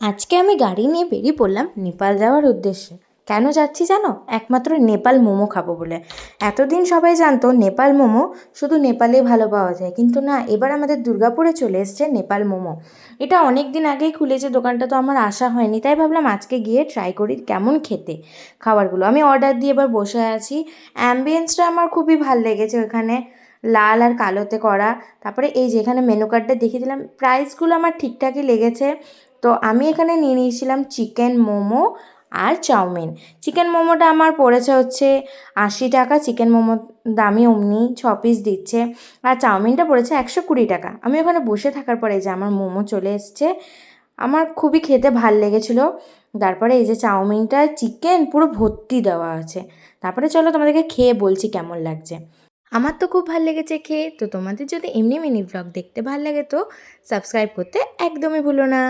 আজকে আমি গাড়ি নিয়ে বেরিয়ে পড়লাম নেপাল যাওয়ার উদ্দেশ্যে। কেন যাচ্ছি জানো? একমাত্র নেপাল মোমো খাবো বলে। এতদিন সবাই জানতো নেপাল মোমো শুধু নেপালেই ভালো পাওয়া যায়, কিন্তু না, এবার আমাদের দুর্গাপুরে চলে এসছে নেপাল মোমো। এটা অনেক দিন আগেই খুলেছে দোকানটা, তো আমার আসা হয়নি, তাই ভাবলাম আজকে গিয়ে ট্রাই করি কেমন খেতে খাবারগুলো। আমি অর্ডার দিয়ে এবার বসে আছি। অ্যাম্বিয়েন্সটা আমার খুবই ভাল লেগেছে ওখানে, লাল আর কালোতে করা। তারপরে এই যে এখানে মেনু কার্ডটা দেখিয়ে দিলাম, প্রাইসগুলো আমার ঠিকঠাকই লেগেছে। তো আমি এখানে নিয়ে নিয়েছিলাম চিকেন মোমো আর চাউমিন। চিকেন মোমোটা আমার পড়েছে হচ্ছে 80 টাকা, চিকেন মোমোর দামই অমনি 6 পিস দিচ্ছে। আর চাউমিনটা পড়েছে 120 টাকা। আমি ওখানে বসে থাকার পরে যে আমার মোমো চলে এসছে, আমার খুবই খেতে ভাল লেগেছিলো। তারপরে এই যে চাউমিনটা চিকেন পুরো ভর্তি দেওয়া আছে। তারপরে চলো তোমাদেরকে খেয়ে বলছি কেমন লাগছে। আমার তো খুব ভাল লেগেছে খেয়ে। তো তোমাদের যদি এমনি মিনি ব্লগ দেখতে ভাল লাগে তো সাবস্ক্রাইব করতে একদমই ভুলো না।